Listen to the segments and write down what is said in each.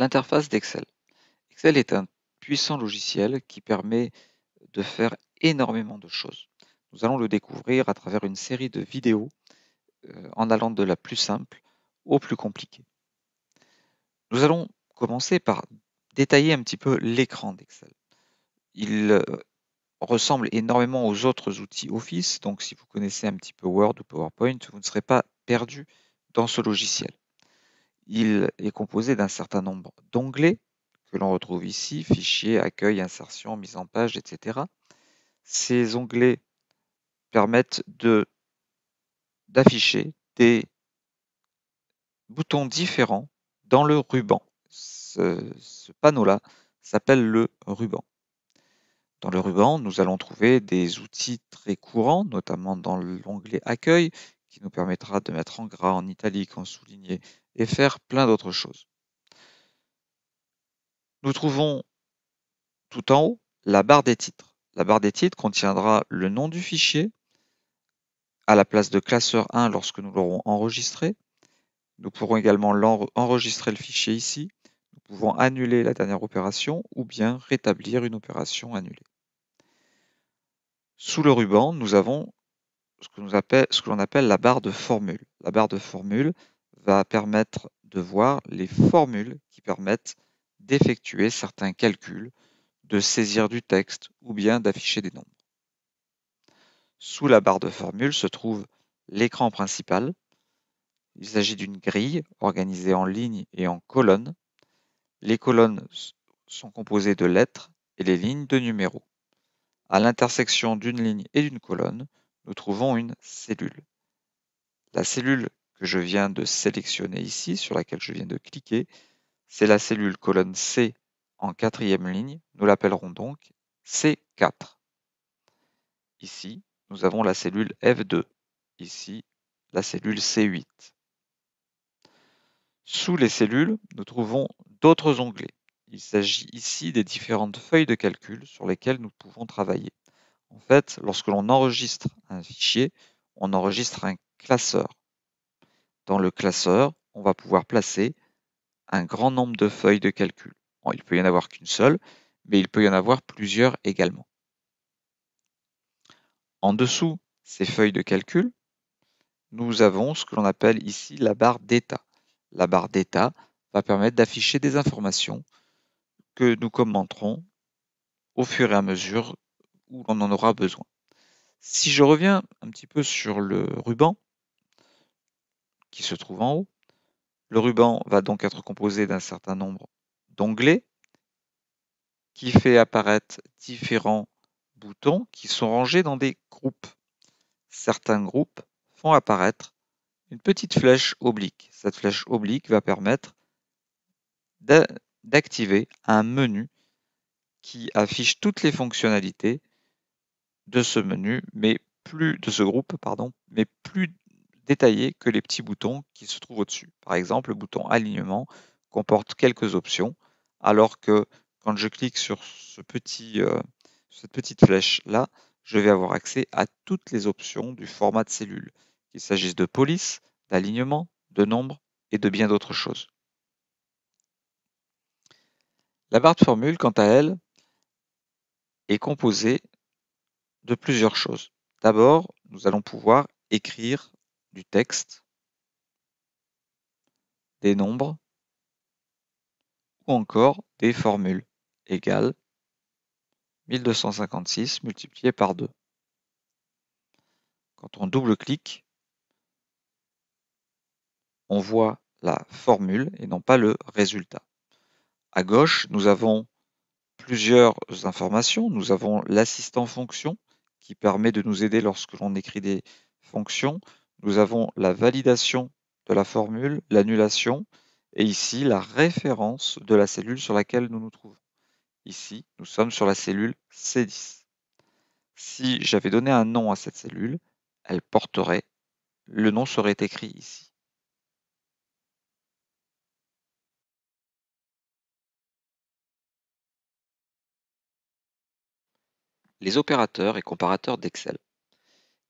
L'interface d'Excel. Excel est un puissant logiciel qui permet de faire énormément de choses. Nous allons le découvrir à travers une série de vidéos en allant de la plus simple au plus compliquée. Nous allons commencer par détailler un petit peu l'écran d'Excel. Il ressemble énormément aux autres outils Office, donc si vous connaissez un petit peu Word ou PowerPoint, vous ne serez pas perdu dans ce logiciel. Il est composé d'un certain nombre d'onglets que l'on retrouve ici, fichier, accueil, insertion, mise en page, etc. Ces onglets permettent d'afficher des boutons différents dans le ruban. Ce panneau-là s'appelle le ruban. Dans le ruban, nous allons trouver des outils très courants, notamment dans l'onglet accueil, qui nous permettra de mettre en gras, en italique, en souligné et faire plein d'autres choses. Nous trouvons tout en haut la barre des titres. La barre des titres contiendra le nom du fichier à la place de classeur 1 lorsque nous l'aurons enregistré. Nous pourrons également enregistrer le fichier ici. Nous pouvons annuler la dernière opération ou bien rétablir une opération annulée. Sous le ruban, nous avons ce que l'on appelle la barre de formule. La barre de formule va permettre de voir les formules qui permettent d'effectuer certains calculs, de saisir du texte ou bien d'afficher des nombres. Sous la barre de formule se trouve l'écran principal. Il s'agit d'une grille organisée en lignes et en colonnes. Les colonnes sont composées de lettres et les lignes de numéros. À l'intersection d'une ligne et d'une colonne, nous trouvons une cellule. La cellule que je viens de sélectionner ici, sur laquelle je viens de cliquer, c'est la cellule colonne C en quatrième ligne. Nous l'appellerons donc C4. Ici, nous avons la cellule F2. Ici, la cellule C8. Sous les cellules, nous trouvons d'autres onglets. Il s'agit ici des différentes feuilles de calcul sur lesquelles nous pouvons travailler. En fait, lorsque l'on enregistre un fichier, on enregistre un classeur. Dans le classeur, on va pouvoir placer un grand nombre de feuilles de calcul. Bon, il peut y en avoir qu'une seule, mais il peut y en avoir plusieurs également. En dessous ces feuilles de calcul, nous avons ce que l'on appelle ici la barre d'état. La barre d'état va permettre d'afficher des informations que nous commenterons au fur et à mesure où l'on en aura besoin. Si je reviens un petit peu sur le ruban qui se trouve en haut, le ruban va donc être composé d'un certain nombre d'onglets qui fait apparaître différents boutons qui sont rangés dans des groupes. Certains groupes font apparaître une petite flèche oblique. Cette flèche oblique va permettre d'activer un menu qui affiche toutes les fonctionnalités de ce menu, mais plus de ce groupe, pardon, mais plus détaillé que les petits boutons qui se trouvent au-dessus. Par exemple, le bouton alignement comporte quelques options, alors que quand je clique sur cette petite flèche-là, je vais avoir accès à toutes les options du format de cellule, qu'il s'agisse de police, d'alignement, de nombre et de bien d'autres choses. La barre de formule, quant à elle, est composée de plusieurs choses. D'abord, nous allons pouvoir écrire du texte, des nombres ou encore des formules égales 1256 multiplié par 2. Quand on double-clique, on voit la formule et non pas le résultat. À gauche, nous avons plusieurs informations. Nous avons l'assistant fonction qui permet de nous aider lorsque l'on écrit des fonctions. Nous avons la validation de la formule, l'annulation et ici la référence de la cellule sur laquelle nous nous trouvons. Ici, nous sommes sur la cellule C10. Si j'avais donné un nom à cette cellule, elle porterait, le nom serait écrit ici. Les opérateurs et comparateurs d'Excel.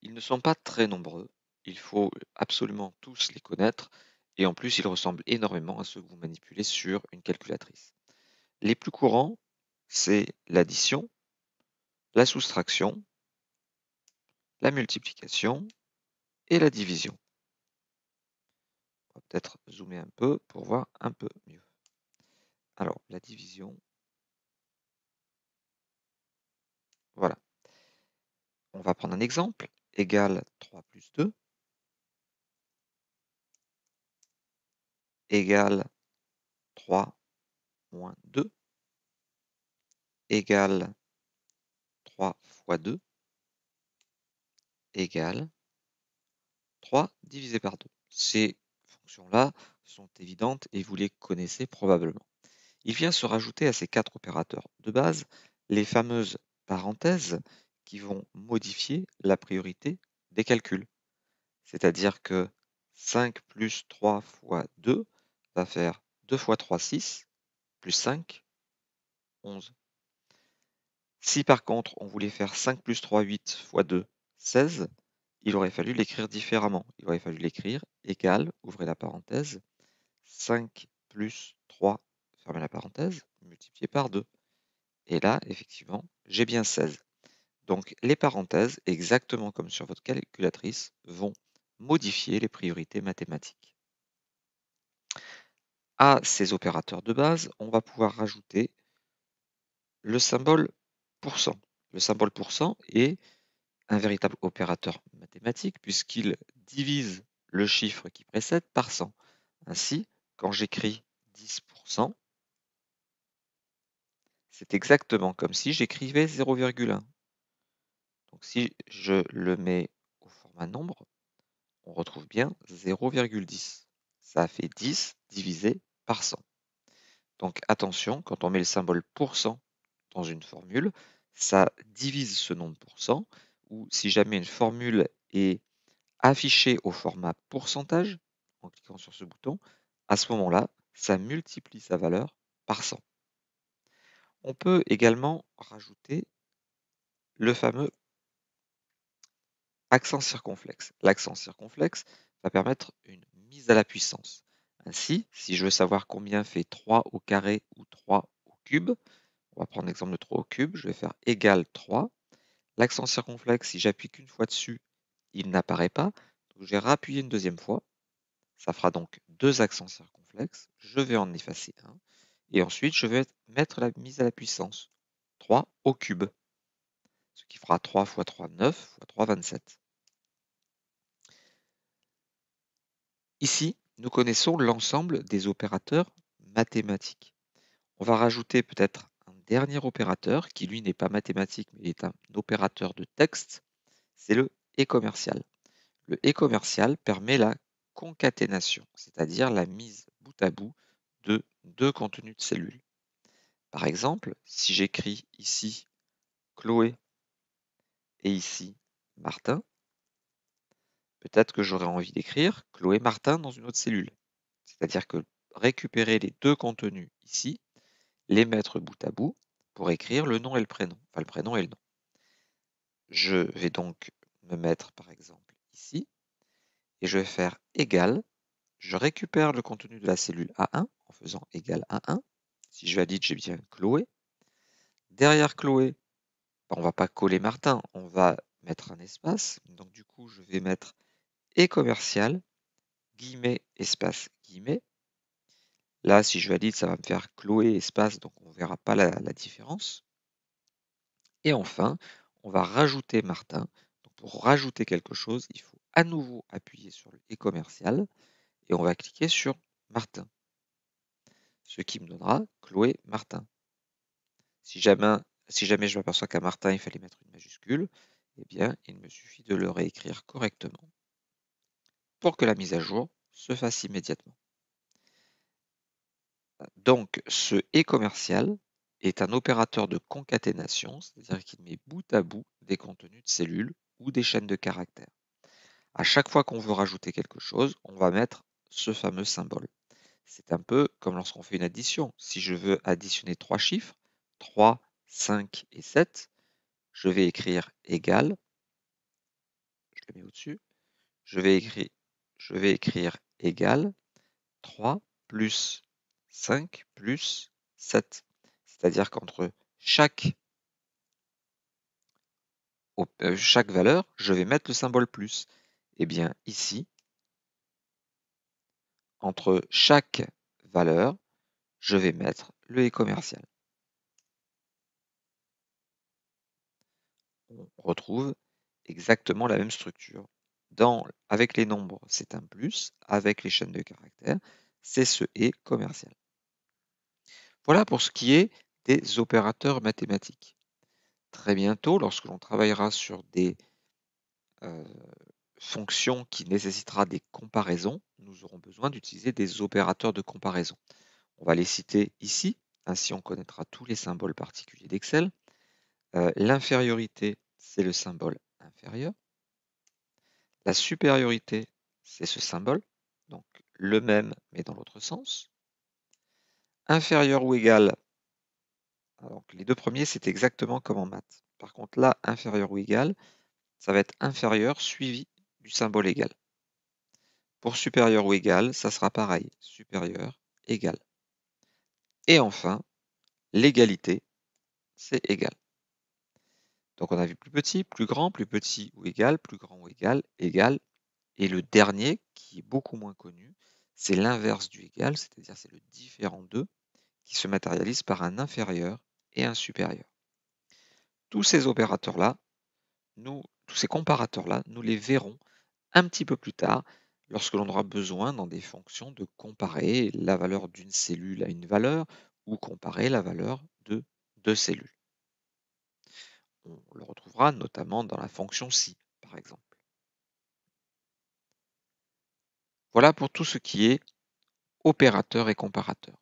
Ils ne sont pas très nombreux, il faut absolument tous les connaître Et en plus, il ressemble énormément à ceux que vous manipulez sur une calculatrice. Les plus courants, c'est l'addition, la soustraction, la multiplication et la division. On va peut-être zoomer un peu pour voir un peu mieux. Alors, la division, voilà. On va prendre un exemple, égale 3 plus 2, égale 3 moins 2, égale 3 fois 2, égale 3 divisé par 2. Ces fonctions-là sont évidentes et vous les connaissez probablement. Il vient se rajouter à ces 4 opérateurs de base les fameuses parenthèses qui vont modifier la priorité des calculs. C'est-à-dire que 5 plus 3 fois 2 va faire 2 fois 3, 6, plus 5, 11. Si par contre on voulait faire 5 plus 3, 8 fois 2, 16, il aurait fallu l'écrire différemment. Il aurait fallu l'écrire égal, ouvrez la parenthèse, 5 plus 3, fermez la parenthèse, multiplié par 2. Et là, effectivement, j'ai bien 16. Donc les parenthèses, exactement comme sur votre calculatrice, vont modifier les priorités mathématiques. À ces opérateurs de base, on va pouvoir rajouter le symbole pourcent. Le symbole pourcent est un véritable opérateur mathématique puisqu'il divise le chiffre qui précède par 100. Ainsi, quand j'écris 10%, c'est exactement comme si j'écrivais 0,1. Donc si je le mets au format nombre, on retrouve bien 0,10. Ça fait 10 divisé par 100. Donc attention, quand on met le symbole pourcent dans une formule, ça divise ce nombre de pourcents, ou si jamais une formule est affichée au format pourcentage, en cliquant sur ce bouton, à ce moment-là, ça multiplie sa valeur par 100. On peut également rajouter le fameux accent circonflexe. L'accent circonflexe va permettre une mise à la puissance. Ainsi, si je veux savoir combien fait 3 au carré ou 3 au cube, on va prendre l'exemple de 3 au cube, je vais faire égal 3. L'accent circonflexe, si j'appuie qu'une fois dessus, il n'apparaît pas. Donc, je vais réappuyer une deuxième fois. Ça fera donc 2 accents circonflexes. Je vais en effacer un. Et ensuite, je vais mettre la mise à la puissance. 3 au cube. Ce qui fera 3 fois 3, 9, fois 3, 27. Ici, nous connaissons l'ensemble des opérateurs mathématiques. On va rajouter peut-être un dernier opérateur qui, lui, n'est pas mathématique, mais est un opérateur de texte. C'est le et commercial. Le et commercial permet la concaténation, c'est-à-dire la mise bout à bout de deux contenus de cellules. Par exemple, si j'écris ici Chloé et ici Martin, peut-être que j'aurais envie d'écrire Chloé Martin dans une autre cellule. C'est-à-dire que récupérer les deux contenus ici, les mettre bout à bout pour écrire le nom et le prénom, enfin le prénom et le nom. Je vais donc me mettre par exemple ici et je vais faire égal. Je récupère le contenu de la cellule A1 en faisant égal A1. Si je valide, j'ai bien Chloé. Derrière Chloé, on ne va pas coller Martin, on va mettre un espace. Donc du coup, je vais mettre et commercial, guillemets, espace, guillemets. Là, si je valide, ça va me faire Chloé, espace, donc on ne verra pas la différence. Et enfin, on va rajouter Martin. Donc pour rajouter quelque chose, il faut à nouveau appuyer sur le et commercial et on va cliquer sur Martin. Ce qui me donnera Chloé Martin. Si jamais je m'aperçois qu'à Martin, il fallait mettre une majuscule, eh bien, il me suffit de le réécrire correctement pour que la mise à jour se fasse immédiatement. Donc, ce et commercial est un opérateur de concaténation, c'est-à-dire qu'il met bout à bout des contenus de cellules ou des chaînes de caractères. À chaque fois qu'on veut rajouter quelque chose, on va mettre ce fameux symbole. C'est un peu comme lorsqu'on fait une addition. Si je veux additionner trois chiffres, 3, 5 et 7, je vais écrire égal, je le mets au-dessus, je vais écrire égal, 3 plus 5 plus 7. C'est-à-dire qu'entre chaque valeur, je vais mettre le symbole plus. Eh bien, ici, entre chaque valeur, je vais mettre le et commercial. On retrouve exactement la même structure. Avec les nombres, c'est un plus. Avec les chaînes de caractères, c'est ce et commercial. Voilà pour ce qui est des opérateurs mathématiques. Très bientôt, lorsque l'on travaillera sur des fonctions qui nécessitera des comparaisons, nous aurons besoin d'utiliser des opérateurs de comparaison. On va les citer ici, ainsi on connaîtra tous les symboles particuliers d'Excel. L'infériorité, c'est le symbole inférieur. La supériorité, c'est ce symbole, donc le même mais dans l'autre sens. Inférieur ou égal, alors les deux premiers, c'est exactement comme en maths. Par contre là, inférieur ou égal, ça va être inférieur suivi du symbole égal. Pour supérieur ou égal, ça sera pareil, supérieur, égal. Et enfin, l'égalité, c'est égal. Donc on a vu plus petit ou égal, plus grand ou égal, égal. Et le dernier, qui est beaucoup moins connu, c'est l'inverse du égal, c'est-à-dire c'est le différent d'eux, qui se matérialise par un inférieur et un supérieur. Tous ces opérateurs-là, tous ces comparateurs-là, nous les verrons un petit peu plus tard, lorsque l'on aura besoin dans des fonctions de comparer la valeur d'une cellule à une valeur ou comparer la valeur de deux cellules. On le retrouvera notamment dans la fonction si, par exemple. Voilà pour tout ce qui est opérateur et comparateur.